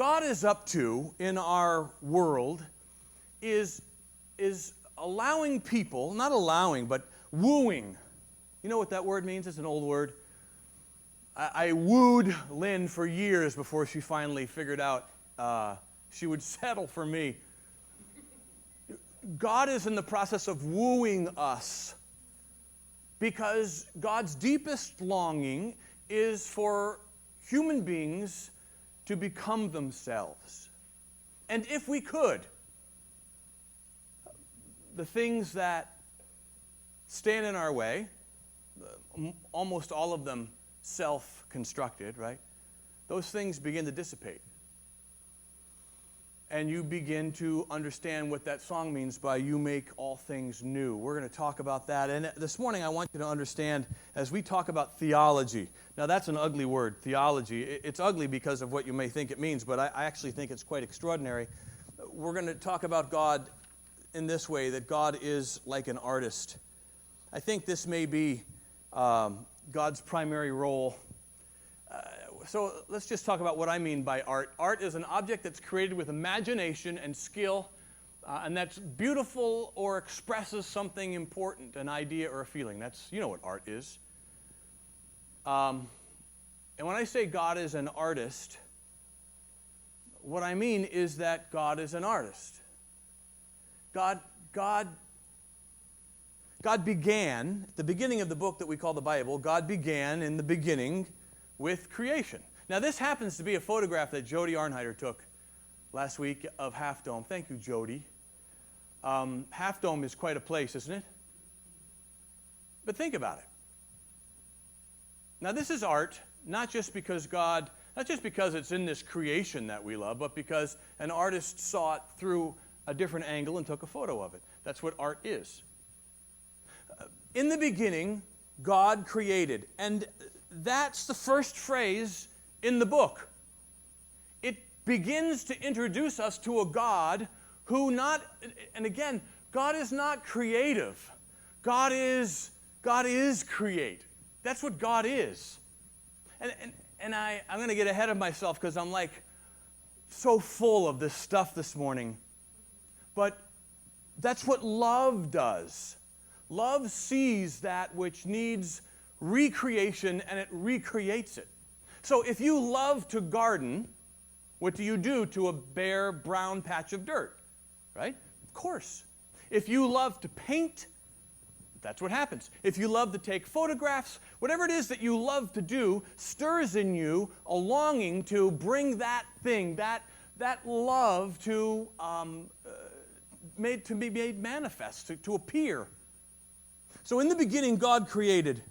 God is up to in our world is allowing people, not allowing, but wooing. You know what that word means? It's an old word. I wooed Lynn for years before she finally figured out she would settle for me. God is in the process of wooing us because God's deepest longing is for human beings to become themselves. And if we could, the things that stand in our way, almost all of them self-constructed, right? Those things begin to dissipate. And you begin to understand what that song means by "You make all things new." We're going to talk about that. And this morning I want you to understand, as we talk about theology. Now that's an ugly word, theology. It's ugly because of what you may think it means, but I actually think it's quite extraordinary. We're going to talk about God in this way, that God is like an artist. I think this may be God's primary role. So let's just talk about what I mean by art. Art is an object that's created with imagination and skill, and that's beautiful or expresses something important, an idea or a feeling. That's, you know what art is. And when I say God is an artist, what I mean is that God is an artist. God began, at the beginning of the book that we call the Bible, God began in the beginning with creation. Now this happens to be a photograph that Jody Arnheider took last week of Half Dome. Thank you, Jody. Half Dome is quite a place, isn't it? But think about it. Now this is art, not just because it's in this creation that we love, but because an artist saw it through a different angle and took a photo of it. That's what art is. In the beginning, God created. And that's the first phrase in the book. It begins to introduce us to a God who and again, God is not creative. God is create. That's what God is. And I'm going to get ahead of myself because I'm like so full of this stuff this morning. But that's what love does. Love sees that which needs recreation, and it recreates it. So if you love to garden, what do you do to a bare brown patch of dirt? Right? Of course. If you love to paint, that's what happens. If you love to take photographs, whatever it is that you love to do stirs in you a longing to bring that thing, that love to be made manifest, to appear. So in the beginning, God created.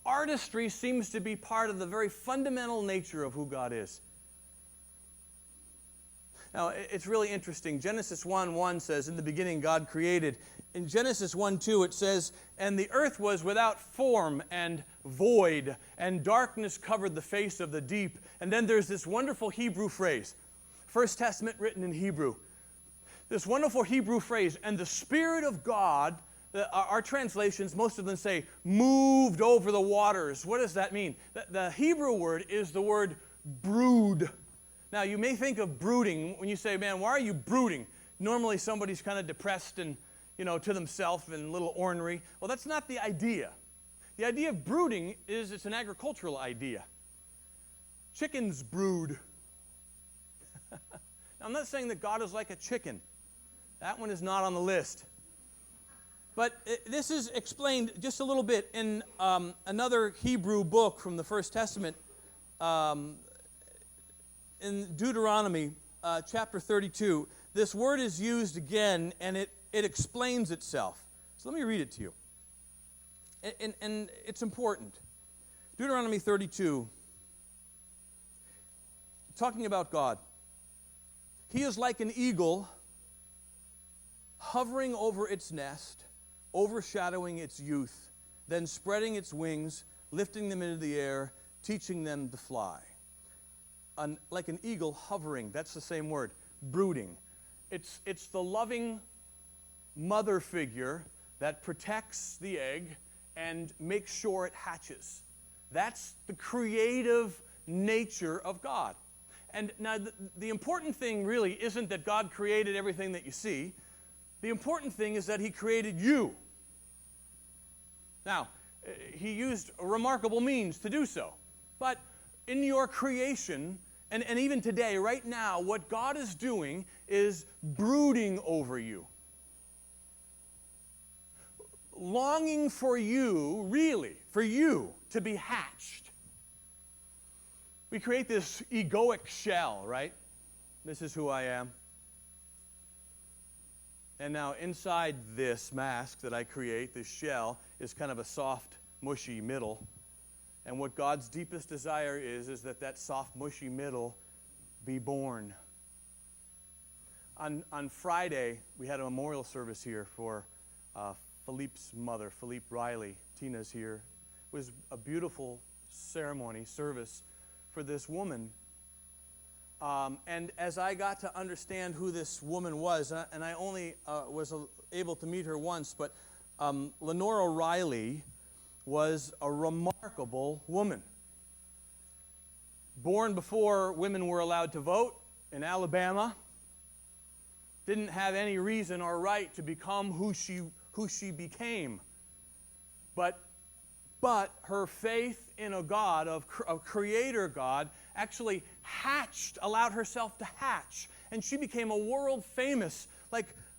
Artistry seems to be part of the very fundamental nature of who God is. Now, it's really interesting. Genesis 1:1 says, "In the beginning God created." In Genesis 1:2 it says, "And the earth was without form and void, and darkness covered the face of the deep." And then there's this wonderful Hebrew phrase, First Testament written in Hebrew. This wonderful Hebrew phrase, "And the Spirit of God," our translations, most of them say, "moved over the waters." What does that mean? The Hebrew word is the word brood. Now, you may think of brooding when you say, "Man, why are you brooding?" Normally, somebody's kind of depressed and, to themselves and a little ornery. Well, that's not the idea. The idea of brooding is it's an agricultural idea. Chickens brood. Now, I'm not saying that God is like a chicken. That one is not on the list. But this is explained just a little bit in another Hebrew book from the First Testament, in Deuteronomy chapter 32. This word is used again, and it explains itself. So let me read it to you. And it's important. Deuteronomy 32, talking about God. "He is like an eagle hovering over its nest, overshadowing its youth, then spreading its wings, lifting them into the air, teaching them to fly." Like an eagle hovering, that's the same word, brooding. It's the loving mother figure that protects the egg and makes sure it hatches. That's the creative nature of God. And now the important thing really isn't that God created everything that you see. The important thing is that he created you. Now, he used remarkable means to do so. But in your creation, and even today, right now, what God is doing is brooding over you. Longing for you, really, for you to be hatched. We create this egoic shell, right? This is who I am. And now inside this mask that I create, this shell, is kind of a soft, mushy middle. And what God's deepest desire is that that soft, mushy middle be born. On Friday, we had a memorial service here for Philippe's mother, Philippe Riley. Tina's here. It was a beautiful ceremony, service for this woman. And as I got to understand who this woman was, and I only was able to meet her once, but Lenora Riley was a remarkable woman. Born before women were allowed to vote in Alabama, didn't have any reason or right to become who she became. But her faith in a God, a creator God, actually allowed herself to hatch. And she became a world famous,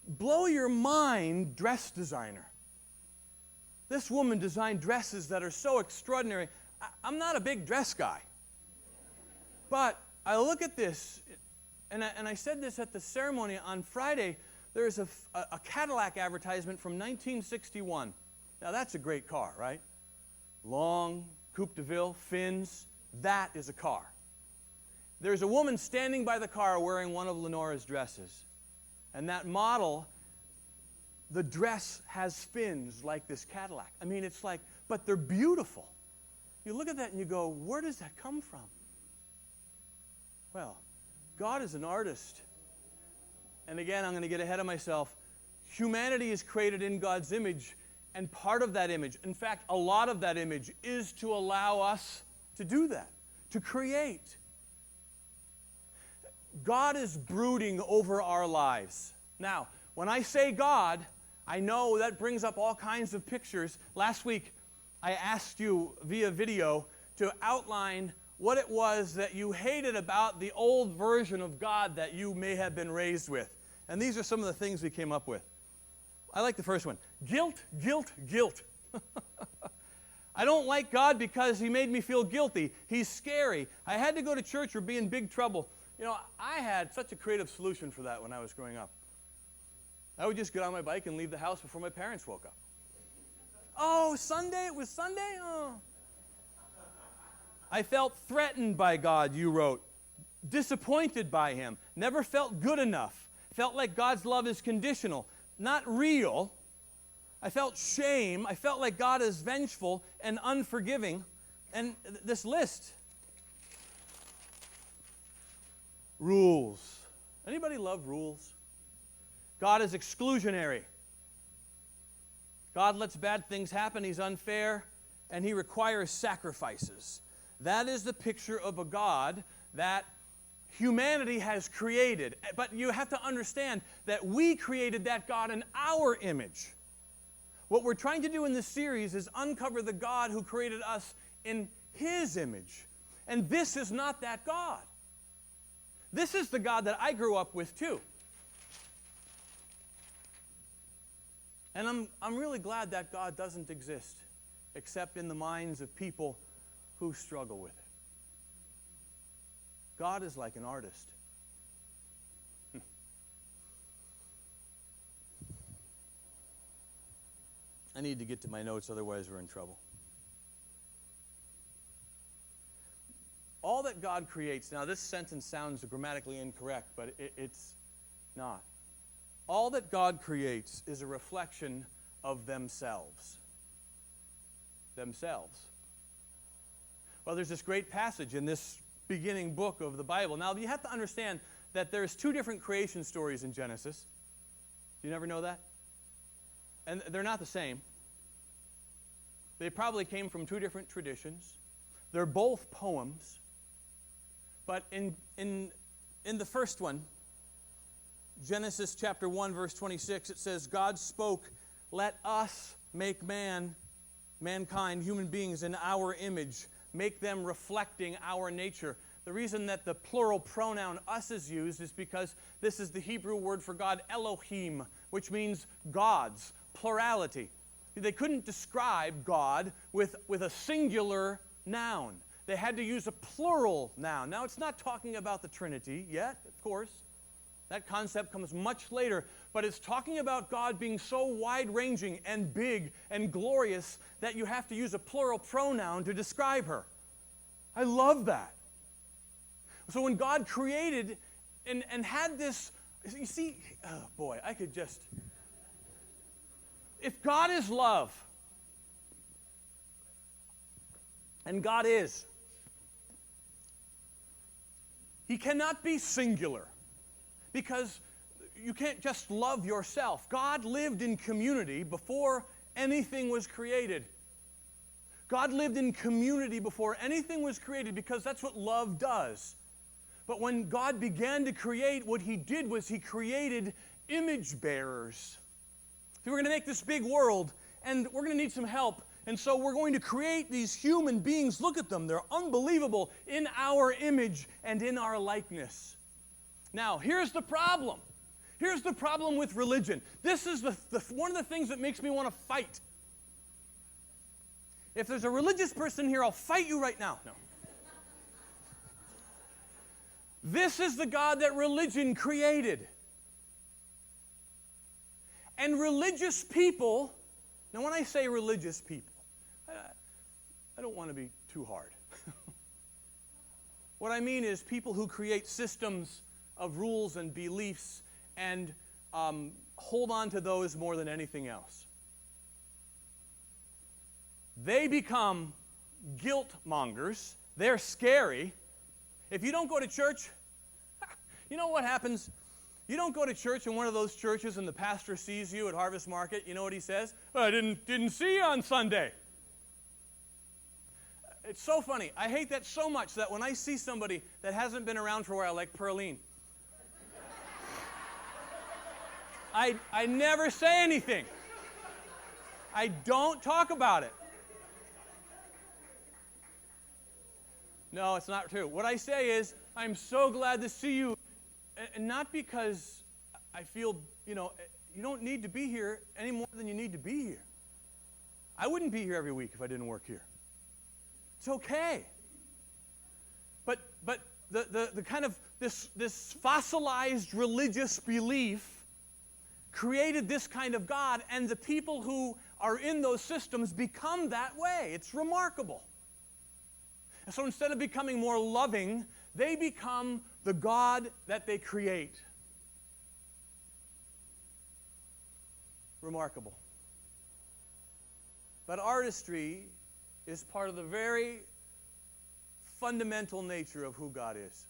blow your mind dress designer. This woman designed dresses that are so extraordinary. I'm not a big dress guy. But I look at this, and I said this at the ceremony on Friday. There's a Cadillac advertisement from 1961. Now that's a great car, right? Long, Coupe de Ville, fins. That is a car. There's a woman standing by the car wearing one of Lenora's dresses. And that model, the dress has fins like this Cadillac. I mean, it's but they're beautiful. You look at that and you go, where does that come from? Well, God is an artist. And again, I'm going to get ahead of myself. Humanity is created in God's image, and part of that image, in fact, a lot of that image, is to allow us to do that, to create. God is brooding over our lives. Now, when I say God, I know that brings up all kinds of pictures. Last week, I asked you via video to outline what it was that you hated about the old version of God that you may have been raised with. And these are some of the things we came up with. I like the first one. Guilt, guilt, guilt. I don't like God because he made me feel guilty. He's scary. I had to go to church or be in big trouble. I had such a creative solution for that when I was growing up. I would just get on my bike and leave the house before my parents woke up. Oh, Sunday? It was Sunday? Oh. I felt threatened by God, you wrote. Disappointed by him. Never felt good enough. Felt like God's love is conditional, not real. I felt shame. I felt like God is vengeful and unforgiving. And this list. Rules. Anybody love rules? God is exclusionary. God lets bad things happen. He's unfair. And he requires sacrifices. That is the picture of a God that humanity has created. But you have to understand that we created that God in our image. What we're trying to do in this series is uncover the God who created us in his image. And this is not that God. This is the God that I grew up with too. And I'm really glad that God doesn't exist except in the minds of people who struggle with it. God is like an artist. I need to get to my notes, otherwise we're in trouble. All that God creates, now this sentence sounds grammatically incorrect, but it's not. All that God creates is a reflection of themselves. Themselves. Well, there's this great passage in this beginning book of the Bible. Now, you have to understand that there's two different creation stories in Genesis. Do you never know that? And they're not the same. They probably came from two different traditions. They're both poems. But in the first one, Genesis chapter 1, verse 26, it says, God spoke, let us make mankind, human beings, in our image, make them reflecting our nature. The reason that the plural pronoun us is used is because this is the Hebrew word for God, Elohim, which means gods, plurality. They couldn't describe God with a singular noun. They had to use a plural noun. Now, it's not talking about the Trinity yet, of course. That concept comes much later. But it's talking about God being so wide-ranging and big and glorious that you have to use a plural pronoun to describe her. I love that. So when God created and had this, you see, oh boy, I could just, if God is love, and God is, He cannot be singular, because you can't just love yourself. God lived in community before anything was created. God lived in community before anything was created because that's what love does. But when God began to create, what He did was He created image bearers. So we're going to make this big world, and we're going to need some help. And so we're going to create these human beings. Look at them. They're unbelievable, in our image and in our likeness. Now, here's the problem. Here's the problem with religion. This is one of the things that makes me want to fight. If there's a religious person here, I'll fight you right now. No. This is the God that religion created. And religious people, now when I say religious people, I don't want to be too hard. What I mean is people who create systems of rules and beliefs and hold on to those more than anything else. They become guilt mongers. They're scary. If you don't go to church, you know what happens? You don't go to church in one of those churches and the pastor sees you at Harvest Market. You know what he says? Oh, I didn't see you on Sunday. It's so funny. I hate that so much that when I see somebody that hasn't been around for a while, like Pearline, I never say anything. I don't talk about it. No, it's not true. What I say is, I'm so glad to see you. And not because I feel, you don't need to be here any more than you need to be here. I wouldn't be here every week if I didn't work here. It's okay. But the kind of this fossilized religious belief created this kind of God, and the people who are in those systems become that way. It's remarkable. And so instead of becoming more loving, they become the God that they create. Remarkable. But artistry is part of the very fundamental nature of who God is.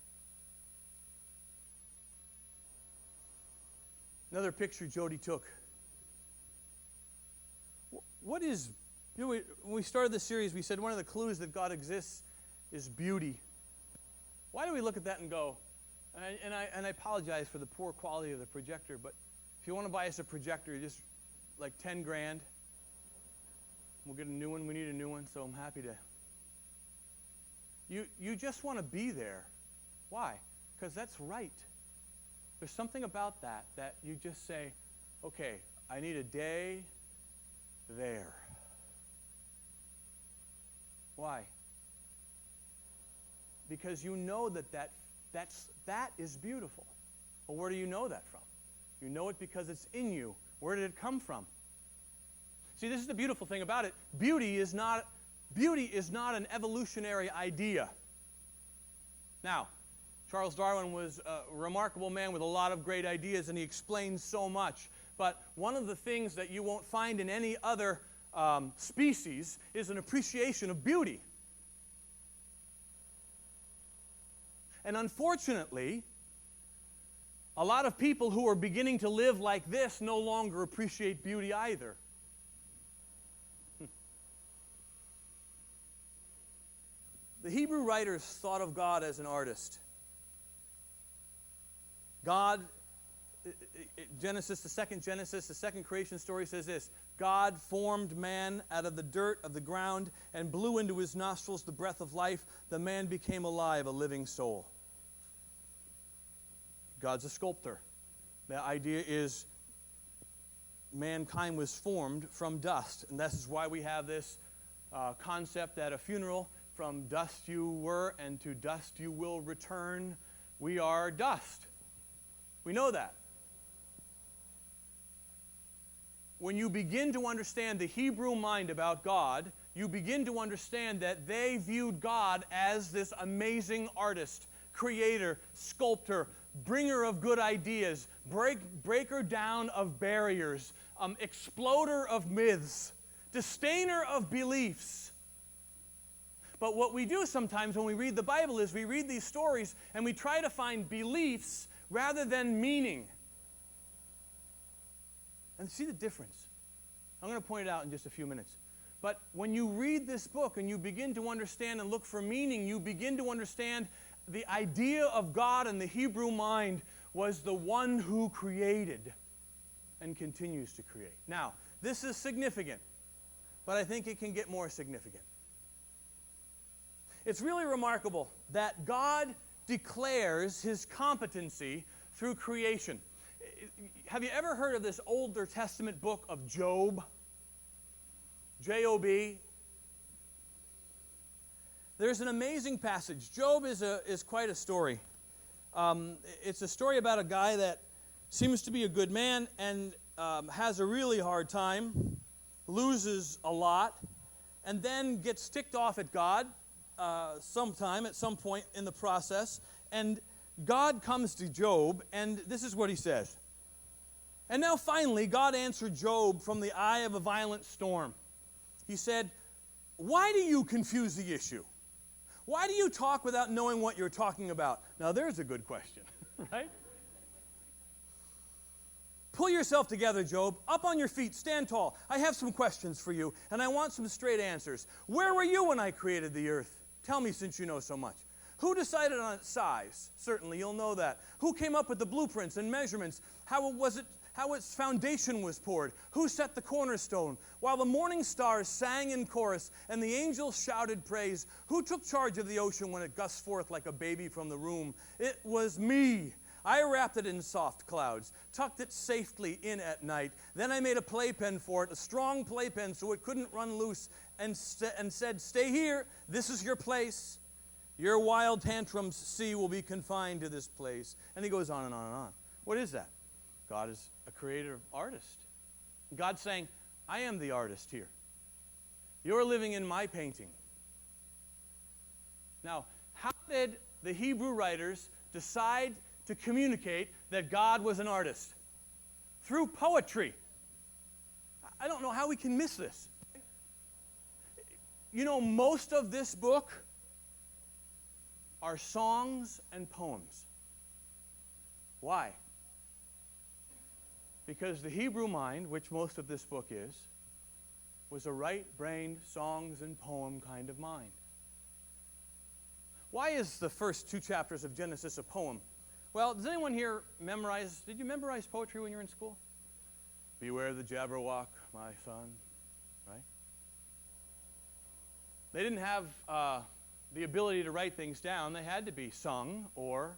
Another picture Jody took. What is, when we started this series, we said one of the clues that God exists is beauty. Why do we look at that and go, and I apologize for the poor quality of the projector, but if you want to buy us a projector, just like 10 grand, we'll get a new one. We need a new one, so I'm happy to. You just want to be there. Why? Because that's right. There's something about that you just say, okay, I need a day there. Why? Because you know that is beautiful. Well, where do you know that from? You know it because it's in you. Where did it come from? See, this is the beautiful thing about it. Beauty is not an evolutionary idea. Now, Charles Darwin was a remarkable man with a lot of great ideas, and he explained so much. But one of the things that you won't find in any other species is an appreciation of beauty. And unfortunately, a lot of people who are beginning to live like this no longer appreciate beauty either. The Hebrew writers thought of God as an artist. God, Genesis, the second creation story says this: God formed man out of the dirt of the ground and blew into his nostrils the breath of life. The man became alive, a living soul. God's a sculptor. The idea is mankind was formed from dust. And this is why we have this concept at a funeral: from dust you were and to dust you will return. We are dust. We know that. When you begin to understand the Hebrew mind about God, you begin to understand that they viewed God as this amazing artist, creator, sculptor, bringer of good ideas, breaker down of barriers, exploder of myths, disdainer of beliefs. But what we do sometimes when we read the Bible is we read these stories and we try to find beliefs rather than meaning. And see the difference. I'm going to point it out in just a few minutes. But when you read this book and you begin to understand and look for meaning, you begin to understand the idea of God in the Hebrew mind was the one who created and continues to create. Now, this is significant, but I think it can get more significant. It's really remarkable that God declares his competency through creation. Have you ever heard of this Older Testament book of Job? J-O-B. There's an amazing passage. Job is quite a story. It's a story about a guy that seems to be a good man and has a really hard time, loses a lot, and then gets ticked off at God at some point in the process. And God comes to Job, and this is what he says. And now finally, God answered Job from the eye of a violent storm. He said, "Why do you confuse the issue? Why do you talk without knowing what you're talking about?" Now there's a good question, right? "Pull yourself together, Job. Up on your feet, stand tall. I have some questions for you, and I want some straight answers. Where were you when I created the earth? Tell me, since you know so much. Who decided on its size? Certainly you'll know that. Who came up with the blueprints and measurements? How its foundation was poured? Who set the cornerstone? While the morning stars sang in chorus and the angels shouted praise, who took charge of the ocean when it gushed forth like a baby from the womb? It was me. I wrapped it in soft clouds, tucked it safely in at night. Then I made a playpen for it, a strong playpen so it couldn't run loose, and said, 'Stay here, this is your place. Your wild tantrums, see, will be confined to this place.'" And he goes on and on and on. What is that? God is a creative artist. God's saying, "I am the artist here. You're living in my painting." Now, how did the Hebrew writers decide to communicate that God was an artist? Through poetry. I don't know how we can miss this. You know, most of this book are songs and poems. Why? Because the Hebrew mind, which most of this book is, was a right-brained songs and poem kind of mind. Why is the first 2 chapters of Genesis a poem? Well, does anyone here did you memorize poetry when you were in school? "Beware the Jabberwock, my son," right? They didn't have the ability to write things down. They had to be sung or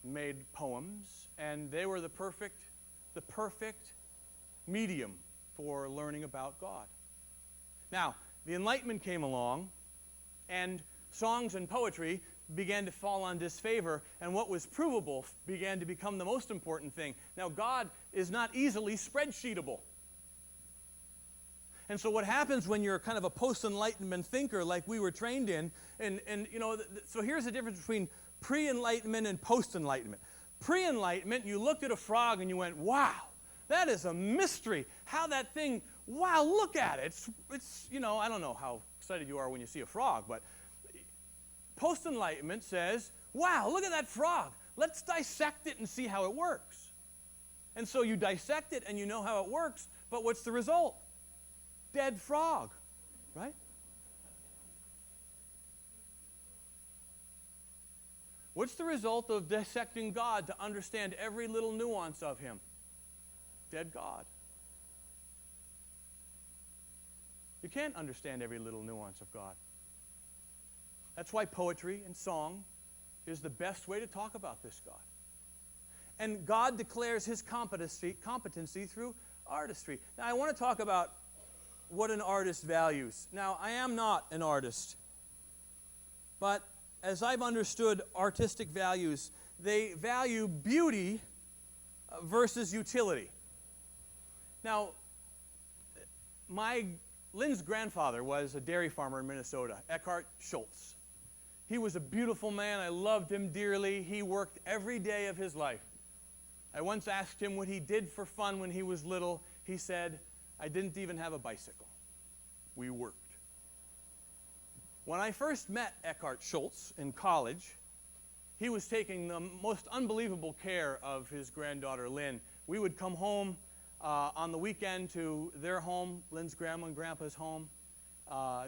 made poems, and they were the perfect medium for learning about God. Now, the Enlightenment came along, and songs and poetry began to fall on disfavor, and what was provable began to become the most important thing. Now, God is not easily spreadsheetable. And so what happens when you're kind of a post-Enlightenment thinker like we were trained in, and you know, so here's the difference between pre-Enlightenment and post-Enlightenment. Pre-Enlightenment, you looked at a frog and you went, "Wow, that is a mystery. How that thing, wow, look at it." It's you know, I don't know how excited you are when you see a frog, but post-Enlightenment says, "Wow, look at that frog. Let's dissect it and see how it works." And so you dissect it and you know how it works, but what's the result? Dead frog, right? What's the result of dissecting God to understand every little nuance of him? Dead God. You can't understand every little nuance of God. That's why poetry and song is the best way to talk about this God. And God declares his competency through artistry. Now, I want to talk about what an artist values. Now, I am not an artist, but as I've understood artistic values, they value beauty versus utility. Now, Lynn's grandfather was a dairy farmer in Minnesota, Eckhart Schultz. He was a beautiful man. I loved him dearly. He worked every day of his life. I once asked him what he did for fun when he was little. He said, I didn't even have a bicycle. We worked. When I first met Eckhart Schultz in college, he was taking the most unbelievable care of his granddaughter, Lynn. We would come home on the weekend to their home, Lynn's grandma and grandpa's home,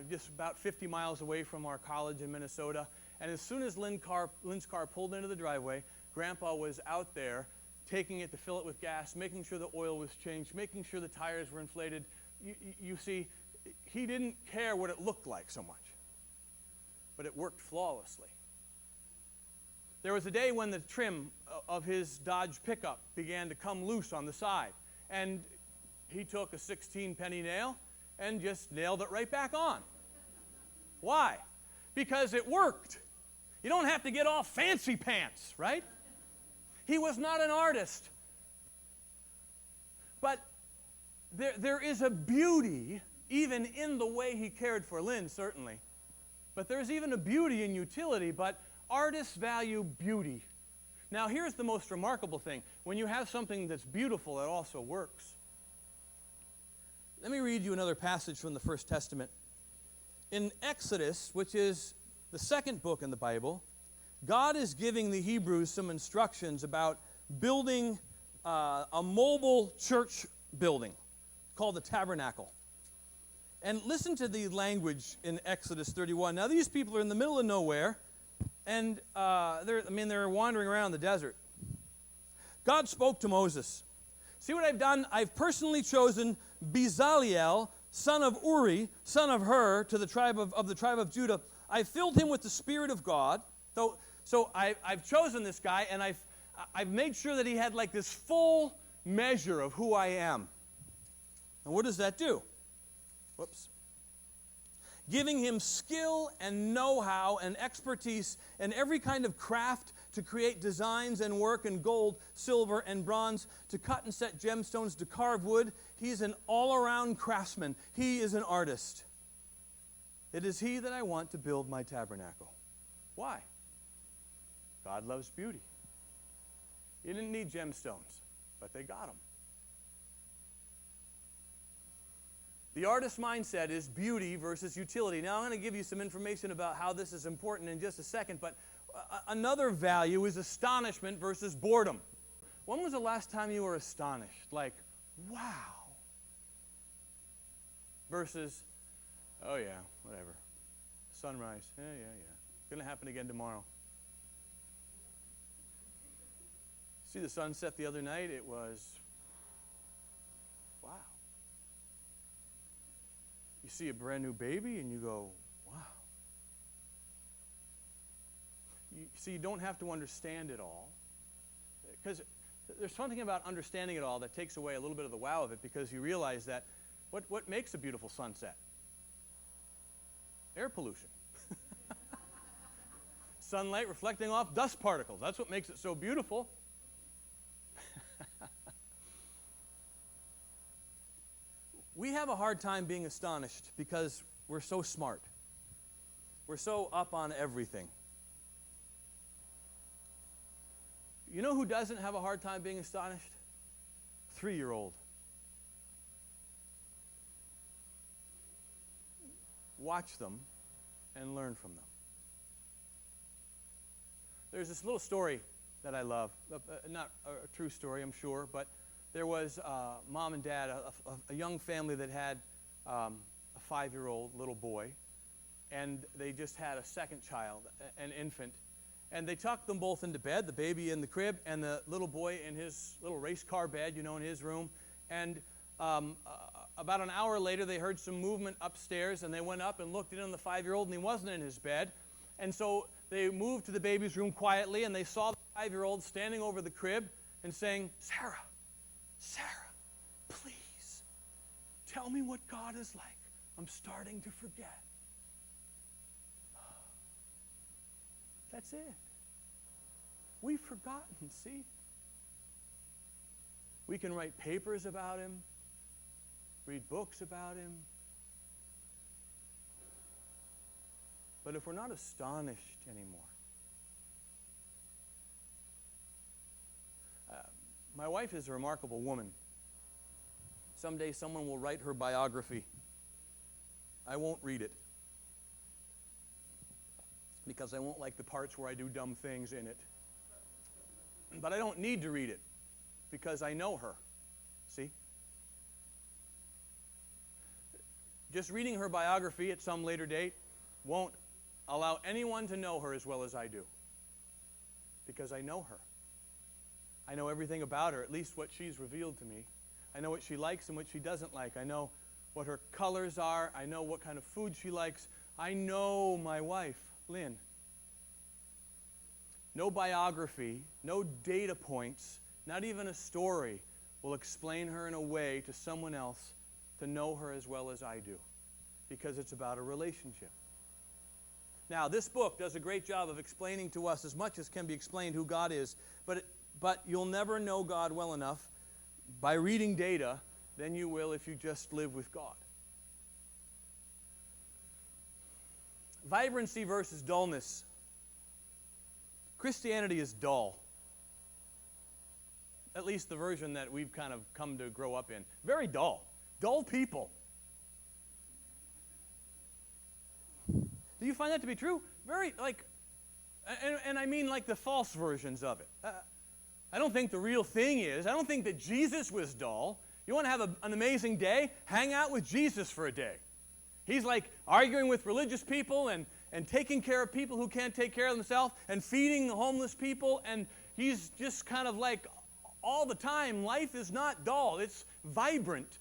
just about 50 miles away from our college in Minnesota. And as soon as Lynn's car pulled into the driveway, Grandpa was out there taking it to fill it with gas, making sure the oil was changed, making sure the tires were inflated. You see, he didn't care what it looked like so much, but it worked flawlessly. There was a day when the trim of his Dodge pickup began to come loose on the side, and he took a 16-penny nail and just nailed it right back on. Why? Because it worked. You don't have to get all fancy pants, right? He was not an artist. But there is a beauty even in the way he cared for Lynn, certainly. But there's even a beauty in utility, but artists value beauty. Now, here's the most remarkable thing. When you have something that's beautiful, it also works. Let me read you another passage from the First Testament. In Exodus, which is the second book in the Bible, God is giving the Hebrews some instructions about building a mobile church building called the tabernacle. And listen to the language in Exodus 31. Now, these people are in the middle of nowhere, and they're wandering around the desert. God spoke to Moses. See what I've done? I've personally chosen Bezaleel, son of Uri, son of Hur, to the tribe of Judah. I filled him with the Spirit of God. So I've chosen this guy, and I've made sure that he had like this full measure of who I am. And what does that do? Whoops. Giving him skill and know-how and expertise and every kind of craft to create designs and work in gold, silver, and bronze, to cut and set gemstones, to carve wood. He's an all-around craftsman. He is an artist. It is he that I want to build my tabernacle. Why? God loves beauty. He didn't need gemstones, but they got them. The artist mindset is beauty versus utility. Now, I'm going to give you some information about how this is important in just a second, but another value is astonishment versus boredom. When was the last time you were astonished? Like, wow. Versus, oh yeah, whatever. Sunrise, yeah. Going to happen again tomorrow. See the sunset the other night? It was, wow. You see a brand new baby and you go, wow. You don't have to understand it all. Because there's something about understanding it all that takes away a little bit of the wow of it, because you realize that what makes a beautiful sunset? Air pollution. Sunlight reflecting off dust particles. That's what makes it so beautiful. We have a hard time being astonished because we're so smart. We're so up on everything. You know who doesn't have a hard time being astonished? 3-year-old. Watch them and learn from them. There's this little story that I love. Not a true story, I'm sure, but there was mom and dad, a young family that had a 5-year-old little boy, and they just had a second child, an infant, And they tucked them both into bed, the baby in the crib and the little boy in his little race car bed, in his room. And about an hour later, they heard some movement upstairs, and they went up and looked in on the 5-year-old, and he wasn't in his bed. And so they moved to the baby's room quietly, and they saw the 5-year-old standing over the crib and saying, Sarah, please, tell me what God is like. I'm starting to forget. That's it. We've forgotten, see? We can write papers about him, read books about him. But if we're not astonished anymore, my wife is a remarkable woman. Someday someone will write her biography. I won't read it because I won't like the parts where I do dumb things in it. But I don't need to read it because I know her. See? Just reading her biography at some later date won't allow anyone to know her as well as I do because I know her. I know everything about her, at least what she's revealed to me. I know what she likes and what she doesn't like. I know what her colors are. I know what kind of food she likes. I know my wife, Lynn. No biography, no data points, not even a story will explain her in a way to someone else to know her as well as I do, because it's about a relationship. Now, this book does a great job of explaining to us as much as can be explained who God is, but you'll never know God well enough by reading data than you will if you just live with God. Vibrancy versus dullness. Christianity is dull. At least the version that we've kind of come to grow up in. Very dull. Dull people. Do you find that to be true? Very, and I mean like the false versions of it. I don't think the real thing is, I don't think that Jesus was dull. You want to have an amazing day? Hang out with Jesus for a day. He's like arguing with religious people and taking care of people who can't take care of themselves and feeding the homeless people. And he's just kind of like all the time. Life is not dull. It's vibrant.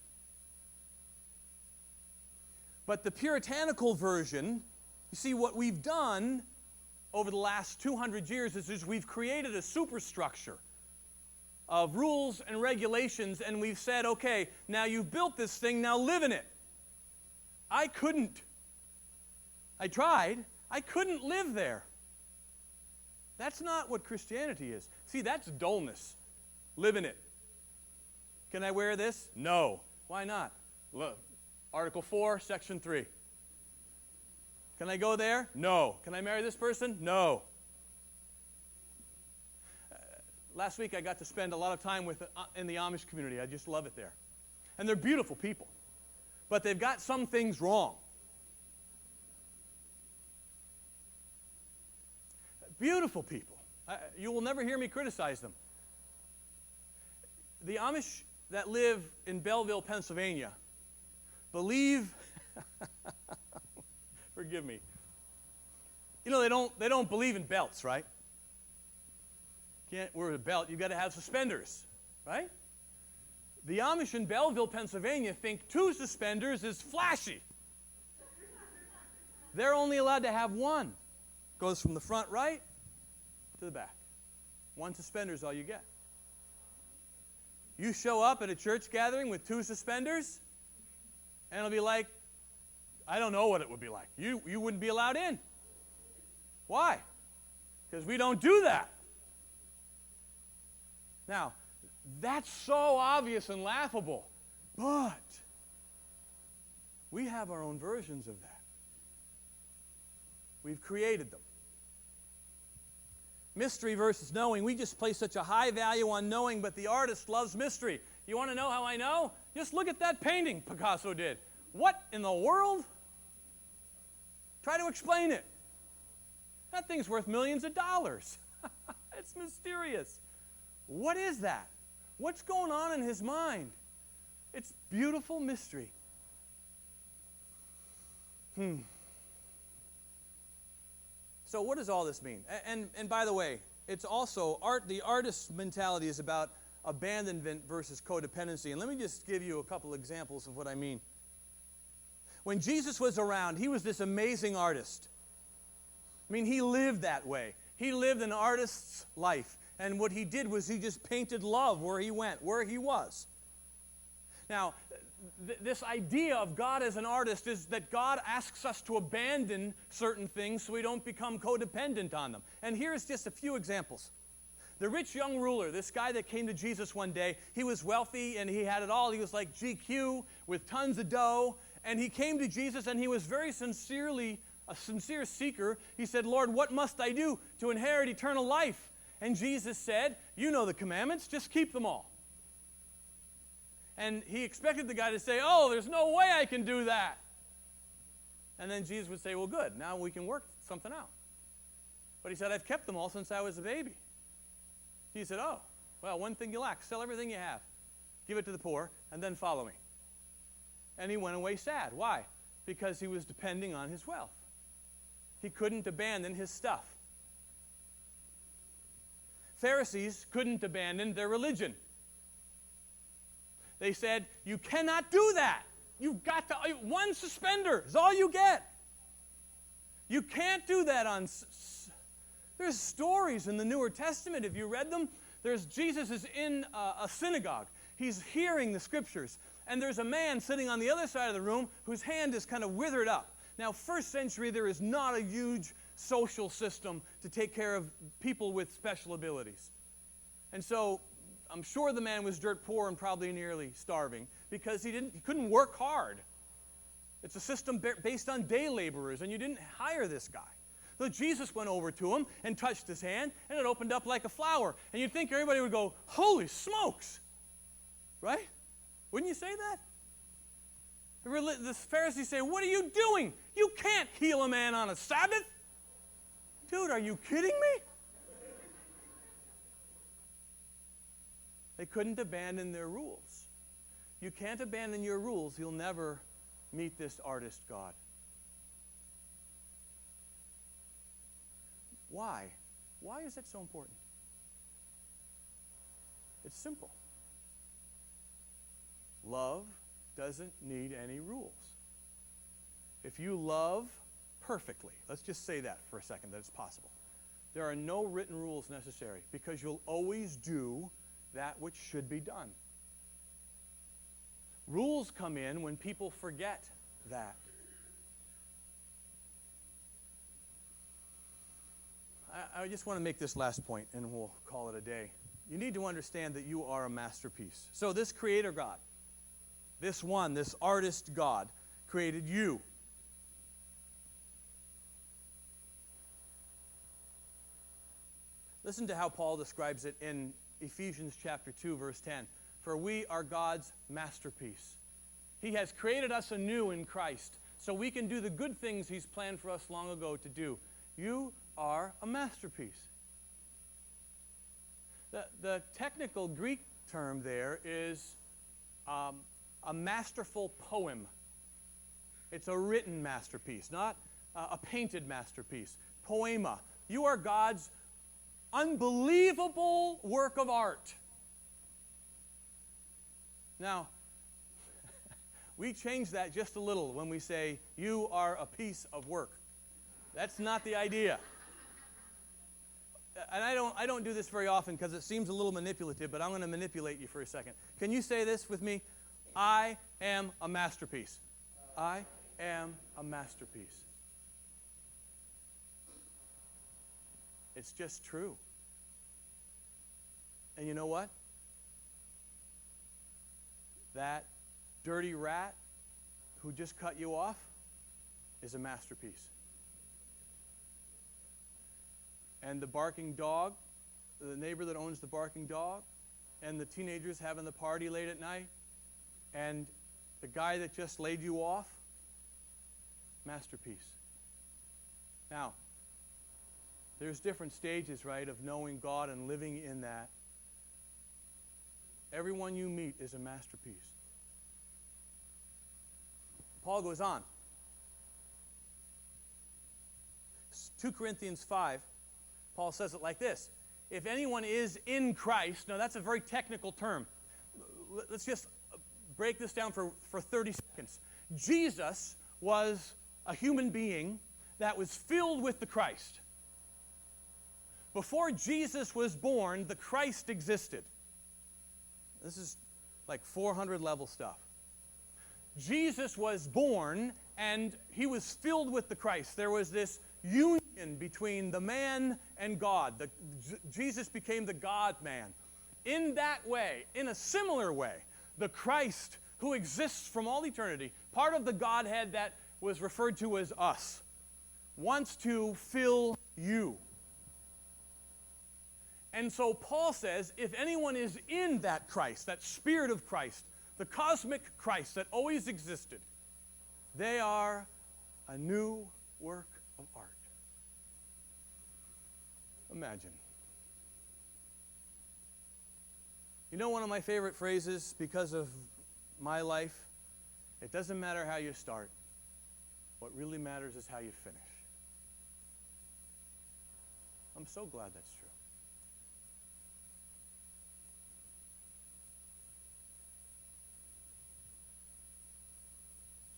But the puritanical version, you see, what we've done over the last 200 years is we've created a superstructure of rules and regulations, and we've said, okay, now you've built this thing, now live in it. I couldn't. I tried. I couldn't live there. That's not what Christianity is. See, that's dullness. Live in it. Can I wear this? No. Why not? Look, Article 4, Section 3. Can I go there? No. Can I marry this person? No. Last week I got to spend a lot of time in the Amish community. I just love it there. And they're beautiful people. But they've got some things wrong. Beautiful people. You will never hear me criticize them. The Amish that live in Belleville, Pennsylvania, believe, forgive me, they don't believe in belts, right? Can't wear a belt, you've got to have suspenders, right? The Amish in Belleville, Pennsylvania think 2 suspenders is flashy. They're only allowed to have 1. Goes from the front right to the back. 1 suspender is all you get. You show up at a church gathering with 2 suspenders, and it'll be like, I don't know what it would be like. You wouldn't be allowed in. Why? Because we don't do that. Now, that's so obvious and laughable, but we have our own versions of that. We've created them. Mystery versus knowing. We just place such a high value on knowing, but the artist loves mystery. You want to know how I know? Just look at that painting Picasso did. What in the world? Try to explain it. That thing's worth millions of dollars. It's mysterious. What is that? What's going on in his mind? It's beautiful mystery. So what does all this mean? And by the way, it's also the artist's mentality is about abandonment versus codependency. And let me just give you a couple examples of what I mean. When Jesus was around, he was this amazing artist. I mean, he lived that way. He lived an artist's life. And what he did was he just painted love where he went, where he was. Now, this idea of God as an artist is that God asks us to abandon certain things so we don't become codependent on them. And here's just a few examples. The rich young ruler, this guy that came to Jesus one day, he was wealthy and he had it all. He was like GQ with tons of dough. And he came to Jesus and he was very sincerely a sincere seeker. He said, Lord, what must I do to inherit eternal life? And Jesus said, you know the commandments, just keep them all. And he expected the guy to say, oh, there's no way I can do that. And then Jesus would say, well, good, now we can work something out. But he said, I've kept them all since I was a baby. He said, oh, well, one thing you lack, sell everything you have, give it to the poor, and then follow me. And he went away sad. Why? Because he was depending on his wealth. He couldn't abandon his stuff. Pharisees couldn't abandon their religion. They said, you cannot do that. You've got to, one suspender is all you get. You can't do that on, there's stories in the Newer Testament, if you read them, Jesus is in a synagogue. He's hearing the scriptures. And there's a man sitting on the other side of the room whose hand is kind of withered up. Now, first century, there is not a huge social system to take care of people with special abilities. And so I'm sure the man was dirt poor and probably nearly starving because he couldn't work hard. It's a system based on day laborers, and you didn't hire this guy. So Jesus went over to him and touched his hand, and it opened up like a flower. And you'd think everybody would go, holy smokes! Right? Wouldn't you say that? The Pharisees say, what are you doing? You can't heal a man on a Sabbath. Dude, are you kidding me? They couldn't abandon their rules. You can't abandon your rules. You'll never meet this artist God. Why? Why is it so important? It's simple. Love doesn't need any rules. If you love perfectly, let's just say that for a second, that it's possible. There are no written rules necessary because you'll always do that which should be done. Rules come in when people forget that. I just want to make this last point and we'll call it a day. You need to understand that you are a masterpiece. So this creator God, this artist God, created you. Listen to how Paul describes it in Ephesians chapter 2, verse 10. For we are God's masterpiece. He has created us anew in Christ so we can do the good things He's planned for us long ago to do. You are a masterpiece. The technical Greek term there is a masterful poem. It's a written masterpiece, not a painted masterpiece. Poema. You are God's unbelievable work of art. Now, we change that just a little when we say, you are a piece of work. That's not the idea. And I don't do this very often because it seems a little manipulative, but I'm going to manipulate you for a second. Can you say this with me? I am a masterpiece. I am a masterpiece. It's just true. And you know what? That dirty rat who just cut you off is a masterpiece. And the barking dog, the neighbor that owns the barking dog, and the teenagers having the party late at night, and the guy that just laid you off, masterpiece. Now, there's different stages, right, of knowing God and living in that. Everyone you meet is a masterpiece. Paul goes on 2 Corinthians 5, Paul says it like this. If anyone is in Christ, now that's a very technical term. Let's just break this down for 30 seconds. Jesus was a human being that was filled with the Christ. Before Jesus was born, the Christ existed. This is like 400 level stuff. Jesus was born and he was filled with the Christ. There was this union between the man and God. Jesus became the God-man. In that way, in a similar way, the Christ who exists from all eternity, part of the Godhead that was referred to as us, wants to fill you. And so Paul says, if anyone is in that Christ, that Spirit of Christ, the cosmic Christ that always existed, they are a new work of art. Imagine. You know one of my favorite phrases because of my life? It doesn't matter how you start. What really matters is how you finish. I'm so glad that's true.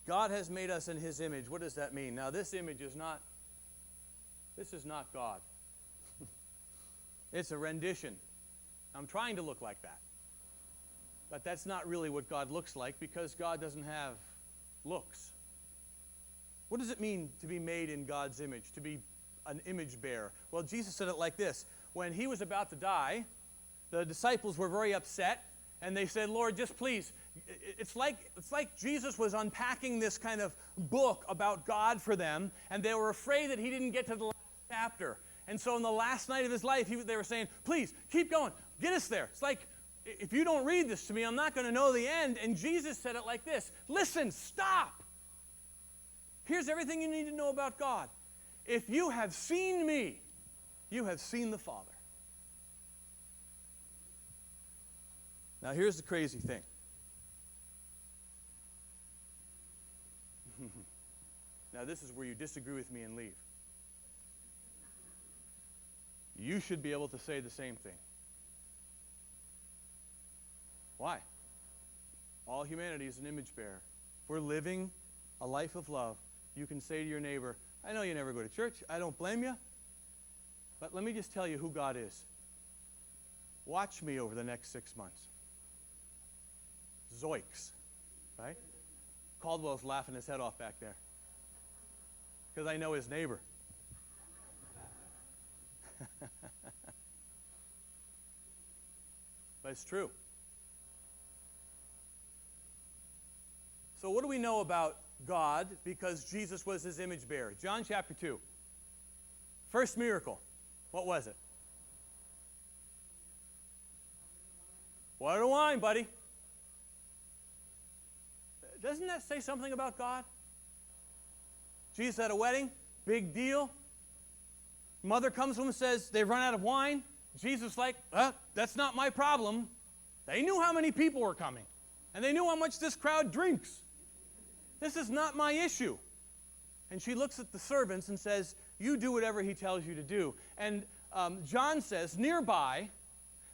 God has made us in his image. What does that mean? Now, this image is not God. It's a rendition. I'm trying to look like that. But that's not really what God looks like because God doesn't have looks. What does it mean to be made in God's image, to be an image bearer? Well, Jesus said it like this. When he was about to die, the disciples were very upset, and they said, Lord, just please. It's like Jesus was unpacking this kind of book about God for them, and they were afraid that he didn't get to the last chapter. And so in the last night of his life, they were saying, please, keep going. Get us there. It's like, if you don't read this to me, I'm not going to know the end. And Jesus said it like this. Listen, stop. Here's everything you need to know about God. If you have seen me, you have seen the Father. Now here's the crazy thing. Now this is where you disagree with me and leave. You should be able to say the same thing. Why? All humanity is an image bearer. If we're living a life of love, you can say to your neighbor, I know you never go to church. I don't blame you. But let me just tell you who God is. Watch me over the next 6 months. Zoinks. Right? Caldwell's laughing his head off back there. Because I know his neighbor. But it's true. So what do we know about God because Jesus was his image bearer? John chapter 2. First miracle. What was it? Water and wine, buddy. Doesn't that say something about God? Jesus at a wedding, big deal. Mother comes to him and says, they've run out of wine. Jesus like, that's not my problem. They knew how many people were coming. And they knew how much this crowd drinks. This is not my issue. And she looks at the servants and says, you do whatever he tells you to do. And John says, nearby,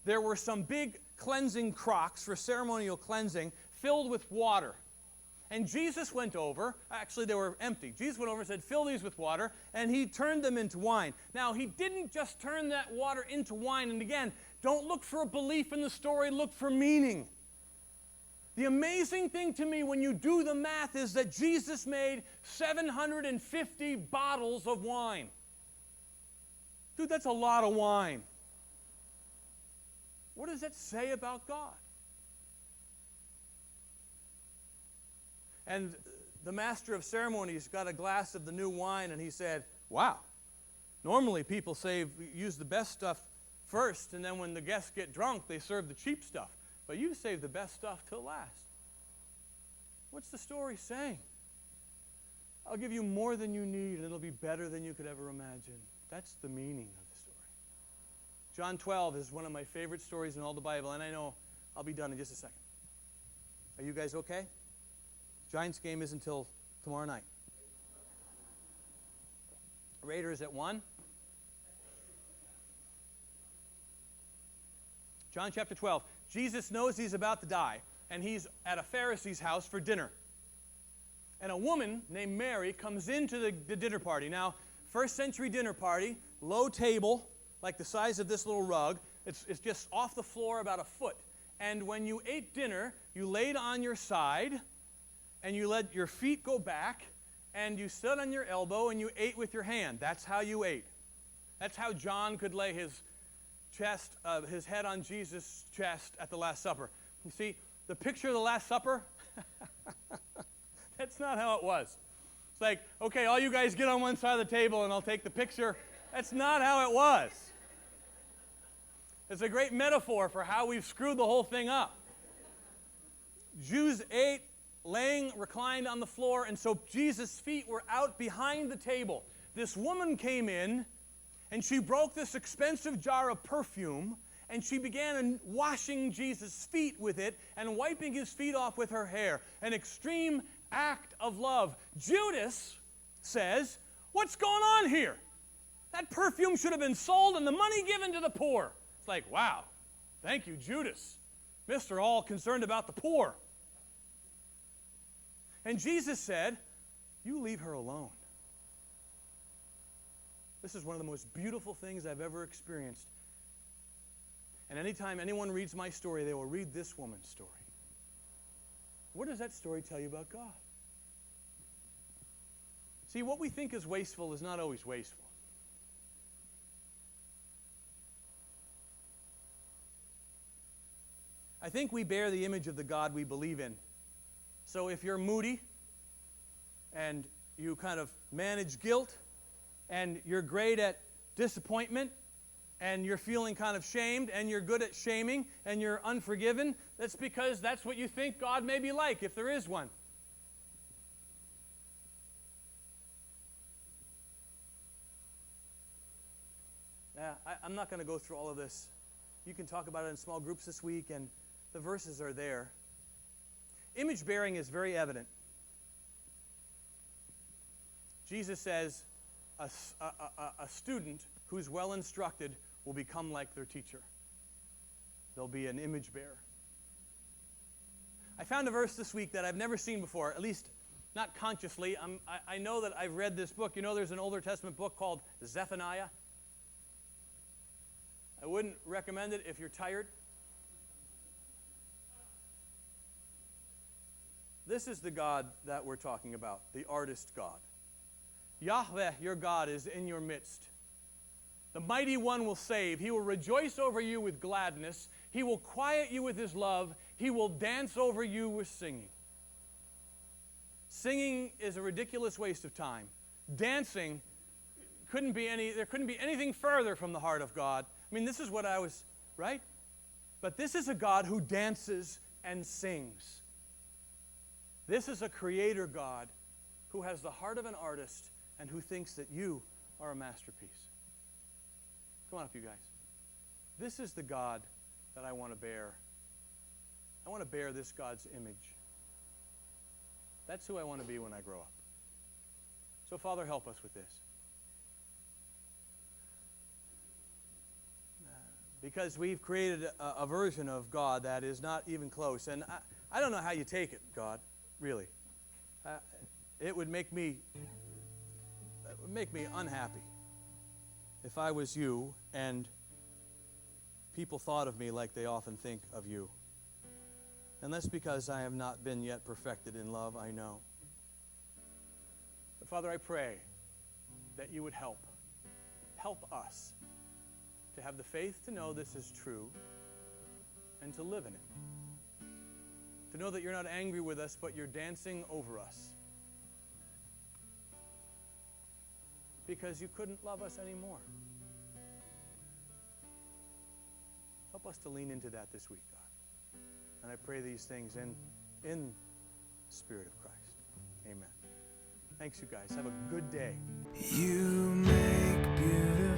there were some big cleansing crocks for ceremonial cleansing filled with water. And Jesus went over, actually they were empty. Jesus went over and said, fill these with water, and he turned them into wine. Now, he didn't just turn that water into wine. And again, don't look for a belief in the story, look for meaning. The amazing thing to me when you do the math is that Jesus made 750 bottles of wine. Dude, that's a lot of wine. What does that say about God? And the master of ceremonies got a glass of the new wine, and he said, wow, normally people use the best stuff first, and then when the guests get drunk, they serve the cheap stuff. But you save the best stuff till last. What's the story saying? I'll give you more than you need, and it'll be better than you could ever imagine. That's the meaning of the story. John 12 is one of my favorite stories in all the Bible, and I know I'll be done in just a second. Are you guys okay? Giants game is until tomorrow night. Raiders at 1. John chapter 12. Jesus knows he's about to die, and he's at a Pharisee's house for dinner. And a woman named Mary comes into the dinner party. Now, first century dinner party, low table, like the size of this little rug. It's just off the floor about a foot. And when you ate dinner, you laid on your side, and you let your feet go back, and you stood on your elbow, and you ate with your hand. That's how you ate. That's how John could lay his head on Jesus' chest at the Last Supper. You see, the picture of the Last Supper, that's not how it was. It's like, okay, all you guys get on one side of the table, and I'll take the picture. That's not how it was. It's a great metaphor for how we've screwed the whole thing up. Jews ate laying reclined on the floor, and so Jesus' feet were out behind the table. This woman came in, and she broke this expensive jar of perfume, and she began washing Jesus' feet with it and wiping his feet off with her hair. An extreme act of love. Judas says, "What's going on here? That perfume should have been sold and the money given to the poor." It's like, wow, thank you, Judas. Mr. All concerned about the poor. And Jesus said, "You leave her alone." This is one of the most beautiful things I've ever experienced. And anytime anyone reads my story, they will read this woman's story. What does that story tell you about God? See, what we think is wasteful is not always wasteful. I think we bear the image of the God we believe in. So if you're moody and you kind of manage guilt and you're great at disappointment and you're feeling kind of shamed and you're good at shaming and you're unforgiven, that's because that's what you think God may be like, if there is one. I'm not going to go through all of this. You can talk about it in small groups this week, and the verses are there. Image bearing is very evident. Jesus says a student who's well instructed will become like their teacher. They'll be an image bearer. I found a verse this week that I've never seen before, at least not consciously. I know that I've read this book. You know there's an Older Testament book called Zephaniah. I wouldn't recommend it if you're tired. This is the God that we're talking about, the artist God. Yahweh, your God, is in your midst. The mighty one will save. He will rejoice over you with gladness. He will quiet you with his love. He will dance over you with singing. Singing is a ridiculous waste of time. Dancing there couldn't be anything further from the heart of God. I mean, this is what I was, right? But this is a God who dances and sings. This is a creator God who has the heart of an artist and who thinks that you are a masterpiece. Come on up, you guys. This is the God that I want to bear. I want to bear this God's image. That's who I want to be when I grow up. So, Father, help us with this. Because we've created a version of God that is not even close. And I don't know how you take it, God, really. It would make me unhappy if I was you and people thought of me like they often think of you. And that's because I have not been yet perfected in love, I know. But Father, I pray that you would help us to have the faith to know this is true and to live in it. To know that you're not angry with us, but you're dancing over us. Because you couldn't love us anymore. Help us to lean into that this week, God. And I pray these things in the Spirit of Christ. Amen. Thanks, you guys. Have a good day. You make beautiful